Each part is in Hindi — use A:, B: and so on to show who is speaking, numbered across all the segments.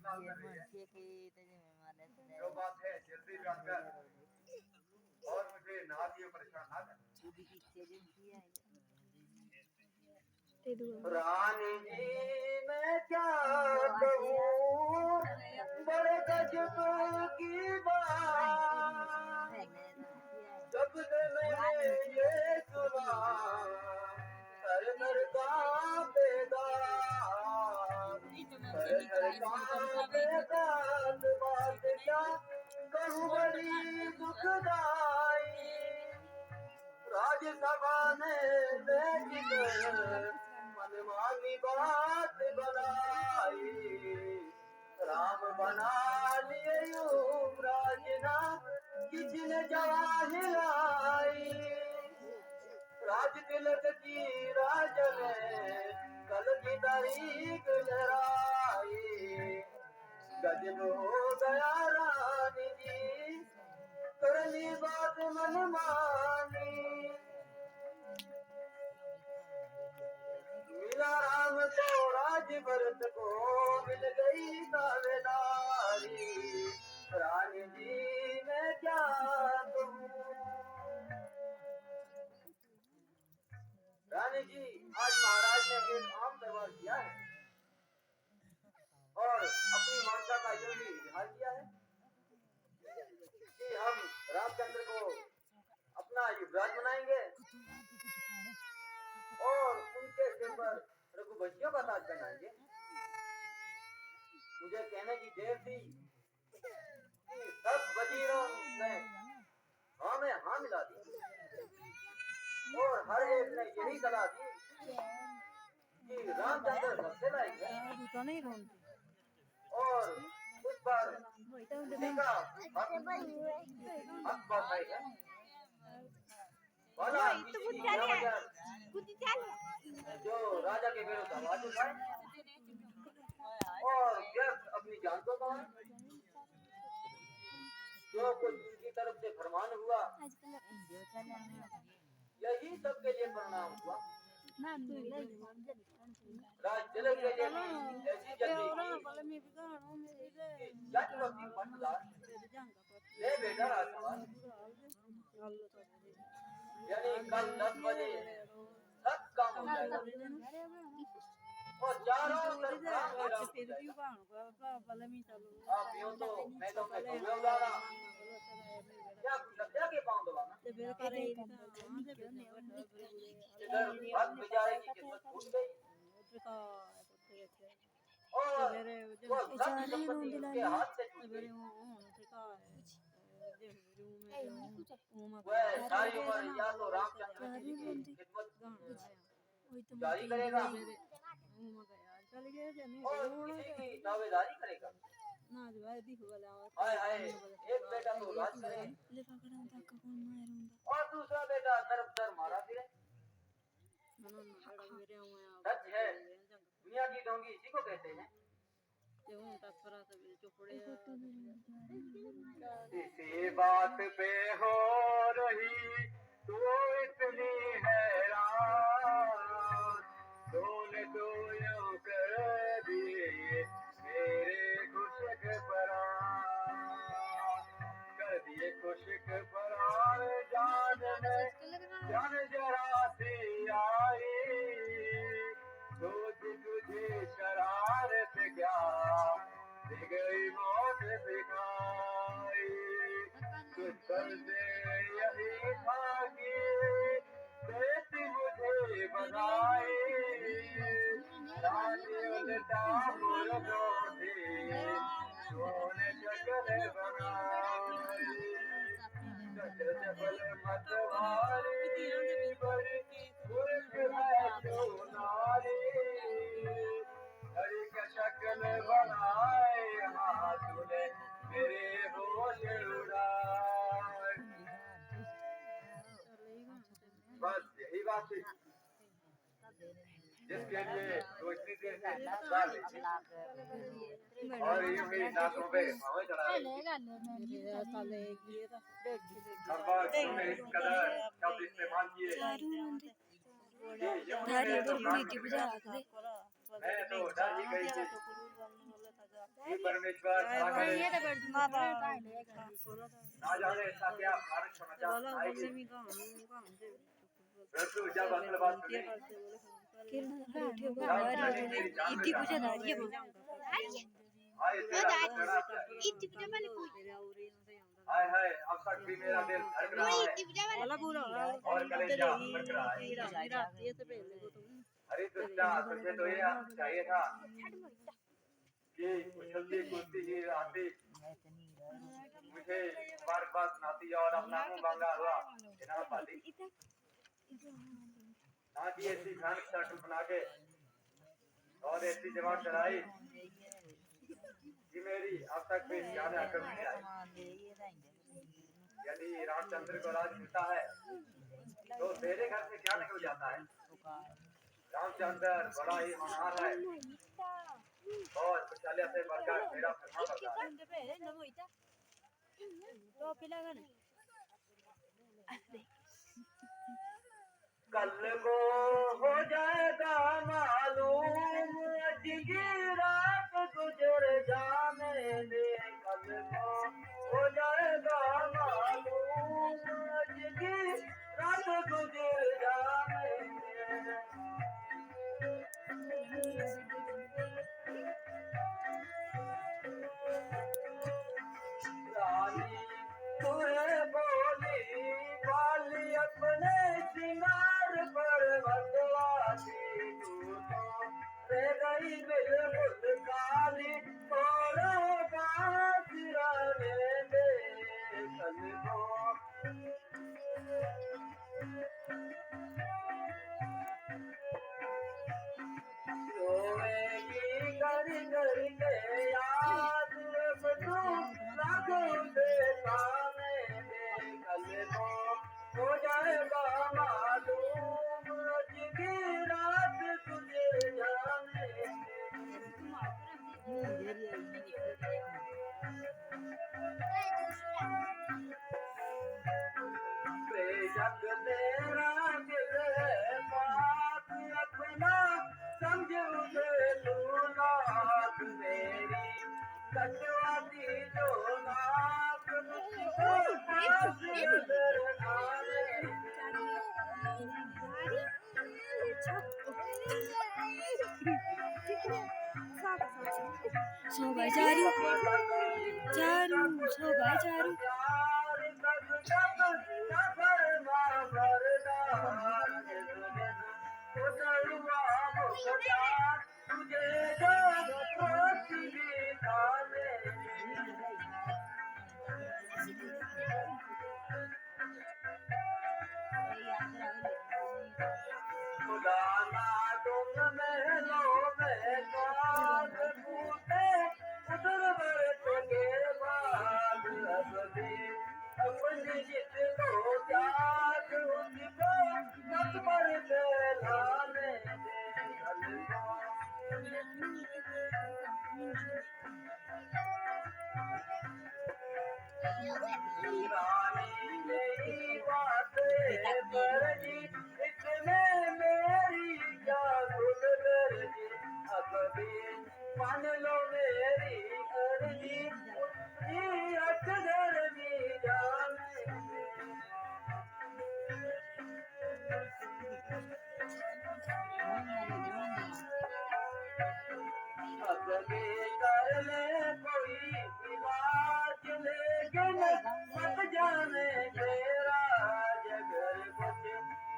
A: निकाल कर रही है। जो बात है जल्दी जानकर और मुझे नहा दिए परेशान ना कर। रानी जी मैं क्या कहूँ बड़े गजब की बात जब से मैंने ये सुना सर सर कांपेगा सर सर कांपेगा बात क्या कहूँ बड़ी दुखदाई राज्यसभा ने बैठकर मनमानी बात बनाई राम बना लिए युवराज ना किसी ने जवान लाई राज तिलक की राज ने कल की तारीख लहराई गजब हो गया रानी जी करनी बात मनमानी मिला राम को राज भरत को मिल गई दावेदारी रानी जी मैं क्या कहूँ रानी जी आज महाराज ने एक आम दरबार किया है और अपनी मानता का यूं ही इजहार किया है कि हम रामचंद्र को अपना युवराज बनाएंगे और उनके सिर पर रघुवंशियों का ताज बनाएंगे मुझे कहने की देर थी कि सब वजीरों ने हाँ में हाँ मिला दी और हर एक ने यही सलाह दी कि रामचंद्र सबसे लायक है और उस पर किसी का हक बसाएगा वाला किसी की वजह जो राजा के विरुद्ध आवाज उठाए और व्यर्थ अपनी जान को गंवाए जो कुछ उनकी तरफ से फरमान हुआ यही सबके लिए परिणाम हुआ राज तिलक के लिए भी ऐसी जल्दी की जट वक्ती पटदार ले बेटा राजकुमार यानी कल 10 बजे सब काम हो जाएगा और चारों तरफ आप यूं तो मैदों में कौवे उड़ाना क्या लज्जा के पांव दबाना इधर भक्त बेचारे की किस्मत फूट गई और वो सब संपत्ति उसके हाथ से छूट गई वह सारी उम्र या तो रामचंद्र जी की खिदमत जारी करेगा और किसी की दावेदारी करेगा हाय हाय एक बेटा तो राज करे और दूसरा बेटा तरफ दर मारा फिरे सच है दुनिया की ढोंगी इसी को कहते हैं इसी बात पे हो रही तो इतनी हैरान तूने तो यूं कर दिए मेरे खुशक परान कर दिए खुशक परान जान जरा सी आई सोच तुझे शरारत क्या दे गई मौत दिखाई तुझ पर से यही था कि कैसी मुझे बनाई रानी उल्टा मुर्दों थी सोने शक्ल बनाई चपल मतवारी बड़ी मुर्ख है जो नारी हरी का शक्ल बनाए हाथ ने मेरे होश उड़ाए बस यही बात थी जिसके लिए वो इतनी देर से इंतजार रही और यूं ही नाकों पे हवा चढ़ा रही तुमने इस कदर शब्द इस्तेमाल किए ये यूं ही मेरे तो मैं तो डर ही गई थी ये परमेश्वर ना जाने ऐसा क्या भारत समाचार आएगी। परंतु जब असल बात सुनी मेरी जान में हाय तेरा बड़ा हाय हाय अब तक भी मेरा दिल धड़क रहा है और कलेजा धड़क रहा है। अरे दुष्टा तुझे तो ये चाहिए था कि उछलती कूदती ही आती मुझे बार बार सुनाती और अपना मुंह मांगा हुआ इनाम पाती ना कि ऐसी भयानक शर्ट बना के और ऐसी जवाब चढ़ाई कि मेरी अब तक भी याद आकर नहीं आई। यदि रामचंद्र को राज मिलता है तो तेरे घर से क्या निकल जाता है। रामचंद्र बड़ा ही होनहार है और कुशल्या से बढ़कर मेरा फरमा पड़ता है। कल को हो जाएगा मालूम आज की रात गुजर जाने दे। कल को हो जाएगा मालूम आज की रात गुजर जाने दे। रानी तुझे बोली वाली अपने सिंगार पर बदलाती तू तो रह गई बिल्कुल काली थोड़ा बात रहने दे। कल को रोएगी कर कर के याद अब तू रातों से ताने दे। कल को हो जाएगा मालूम आज की रात तुझे जाने बेशक तेरा दिल है बात अपना समझ उसे तू नाथ मेरी कटवाती जो नाथ मुझको पास नजर आने
B: सो गए चारू चारू सो गए चारू
A: खुदाना तुम महलों में काग फूटे उधर बरस के बाद अब भी अपनी जिद को त्याग उनको मत पर फैलाने दे। कल को रानी यही बात है मर्जी इसमें मेरी क्या गुलदर्जी। अब भी मान लो मेरी अर्जी उसकी अकदर भी जाने अब भी कर ले कोई इलाज लेकिन मत जाने तेरा जगर कुछ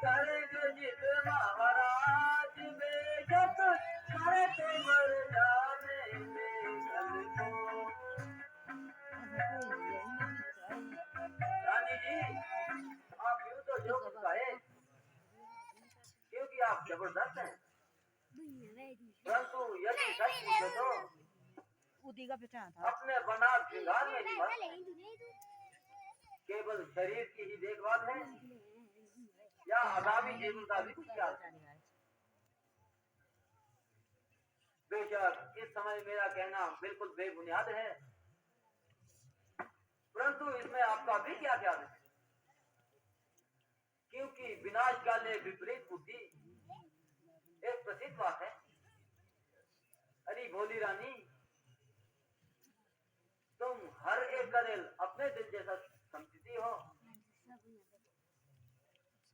A: कर्ज जित महाराज बेशक करे तो मर जाने दे। कल को रानी जी आप यूं तो जो कुछ कहे क्योंकि आप जबरदस्त हैं परंतु यदि सच पूछो तो अपने बना श्रृंगार में ही मत केवल शरीर की ही देखभाल है या आगामी जीवन का भी कुछ ख्याल है। बेशक इस समय मेरा कहना बिल्कुल बेबुनियाद है परंतु इसमें आपका भी क्या ख्याल है क्योंकि विनाश काले विपरीत बुद्धि एक प्रसिद्ध बात है। अरे भोली रानी अपने दिल जैसा समझती हो।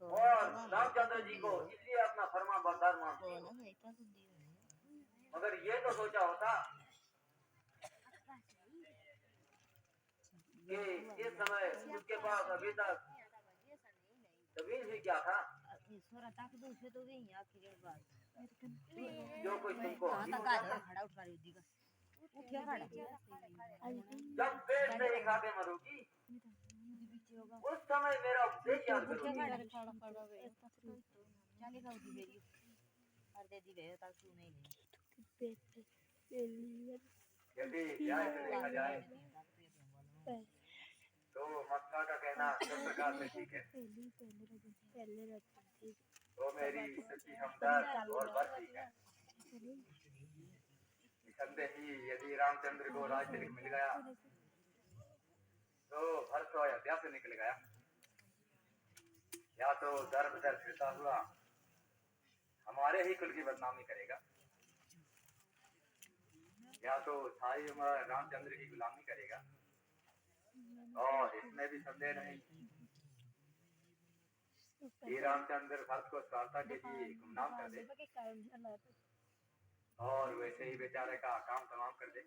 A: और रामचंद्र जी को इसलिए अपना फर्मा बरदार मानती हो। मगर ये तो सोचा होता कि इस समय उसके पास अभी तक जमीन भी क्या था जो कोई तुमको जब पेट से ही खा के मरोगी उस समय मेरा उपदेश याद करोगी। यदि न्याय से देखा जाए तो मक्का का कहना सब प्रकार से ठीक है। तो मेरी सच्ची हमदर्द और बात ठीक है। निसंदेह ही यदि रामचंद्र को राजतिलक मिल गया तो हर तो अयोध्या से निकल गया। या तो दर बदर फिरता हुआ हमारे ही कुल की बदनामी करेगा या तो सारी उम्र रामचंद्र की गुलामी करेगा। और इसमें भी संदेह नहीं कि रामचंद्र भरत को स्वार्था के लिए गुमनाम कर दे और वैसे ही बेचारे का काम तमाम कर दे।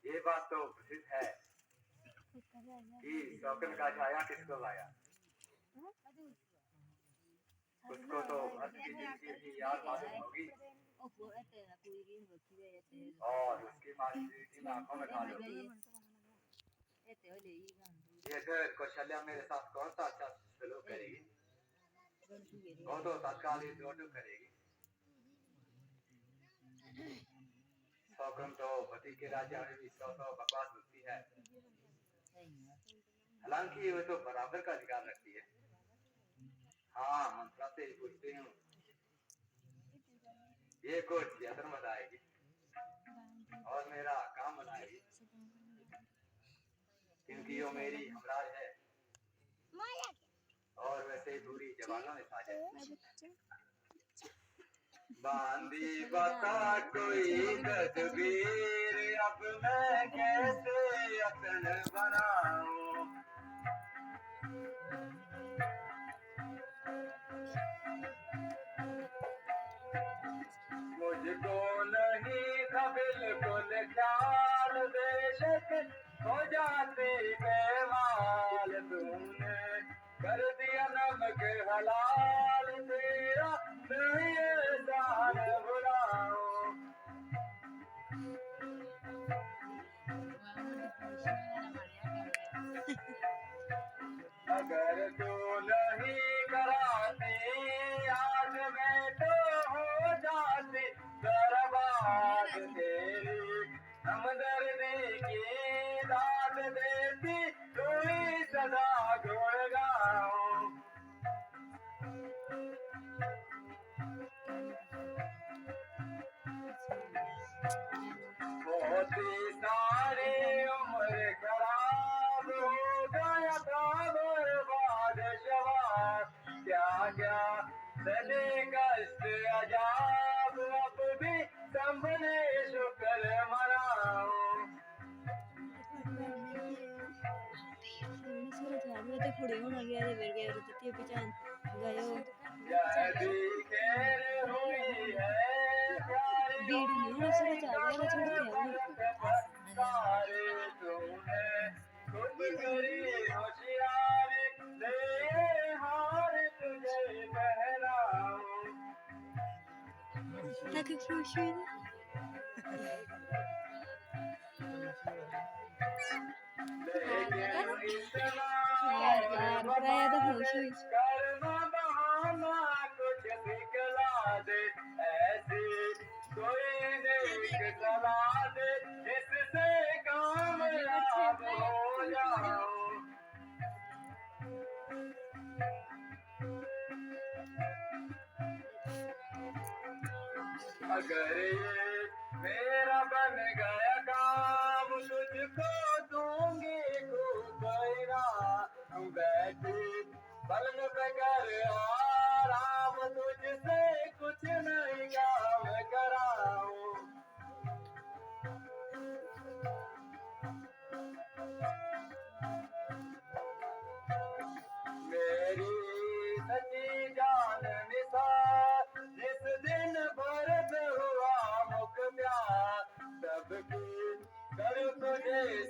A: ये बात तो प्रसिद्ध है कि शौकन का छाया किसको लाया। उसको तो भरत की जिंदगी भी याद मालूम होगी और उसकी मासी की आंखों में डाल होगी। ये फिर कौशल्या मेरे साथ कौन सा अच्छा सलूक करेगी वो तो तत्काल ही जोटू करेगी। शौकन तो पति के राजा में भी सौ बकवास होती है। हालांकि वो तो बराबर का अधिकार रखती है। हाँ मंत्रा से पूछती हूँ ये कुछ यत्न बताएगी और मेरा काम बनाएगी क्योंकि वो मेरी हमराज है और वैसे ही पूरी जवानों में साझ है। बांधी बता कोई तस्वीर अब मैं कैसे यत्न बनाऊं। मुझको नहीं था बिल्कुल ख्याल बेशक हो जाती बेमाल तूने कर दिया नमक हलाल तेरा नहीं एहसान भुलाऊं। अगर तू नहीं कराती आज मैं तो हो जाती बर्बाद तेरी हमदर्दी की दाद देती तू ही सदा गुण गाऊं। होती सारी उम्र खराब हो गया था बर्बाद शवाब क्या क्या सने कष्ट अजाब अब भी संभले शुक्र मनाऊं। यदि खैर हुई है प्यारी सारे तूने खुद करी होशियारी ले हार तुझे पहनाऊं। लेकिन इतना करना बहाना कुछ दिखला दे ऐसी कोई नेक सलाह दे जिससे कामयाब हो जाऊं। अगर ये मेरा बन गया काम तुझको दूंगी खूब इनाम बैठी पलंग पे कर आराम तुझसे कुछ नहीं काम कराऊं।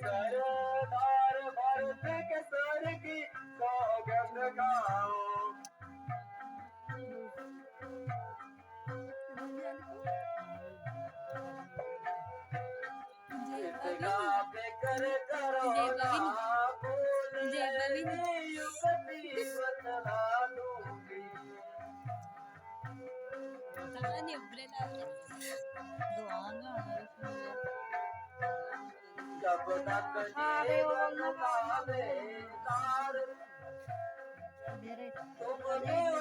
A: सरदार भारत के सर की सौगंध खाओ इसका फिक्र करो ना भूल युगती बतला दूंगी जब तक जीवन पावे तार तुम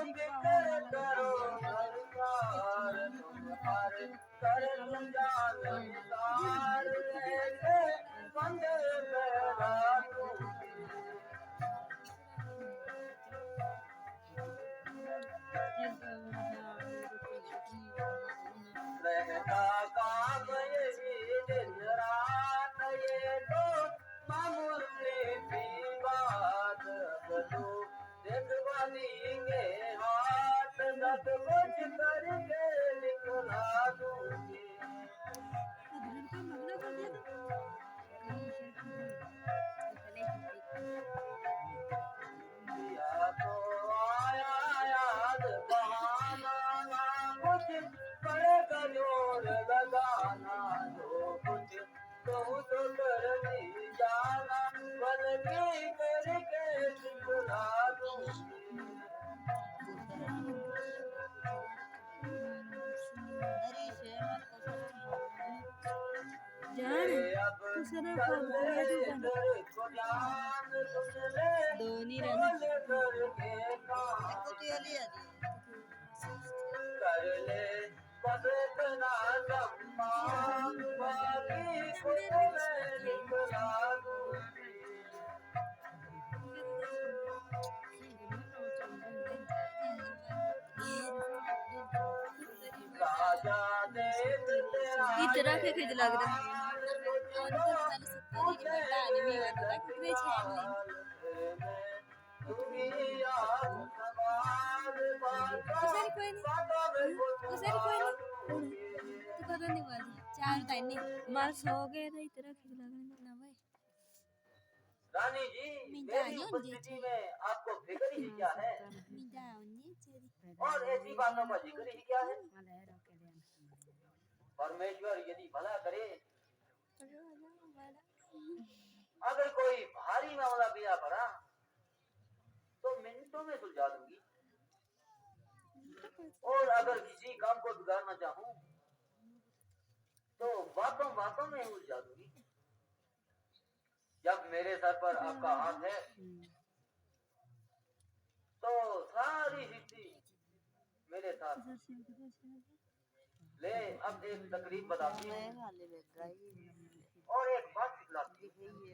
A: फिक्र करो सरकार तुम हर कर जान तार ऐसे बंदे बना दूंगी रहता काम यही दिन रात ये तो मामूली सी बात बदू देखवा देंगे हाथ सब कुछ करके निकला दूंगी या तो आया याद बहाना ना कुछ पड़ेगा जोर लगाना जो कुछ कहूँ तो कर नहीं जाना बल्कि करके सिखला दूंगी
B: जान
A: अब
B: दूसरा
A: कर
B: को
A: ले
B: बोला तू बना
A: तेरे को जान सुन ले
B: धोनी रहना
A: बोल करके काम कर ले बस इतना सम्मान बाकी कुछ मैं निकला दूंगी राजा देव तेरा
B: इतना के खिज लग रहा है मुझे माल सो गए थे इतना खिज लग रहा है
A: रानी जी मेरी उपस्थिति में आपको फिक्र ही क्या है और ऐसी बातों का जिक्र ही क्या है परमेश्वर यदि भला करे अगर कोई भारी मामला बिया पड़ा तो मिनटों में सुलझा दूंगी और अगर किसी काम को बिगाड़ना चाहूं तो बातों बातों में उलझा दूंगी जब मेरे सर पर आपका हाथ है तो सारी सिद्धि मेरे साथ ले अब एक तकलीफ बताती हूँ और एक बात सिखलाती हूँ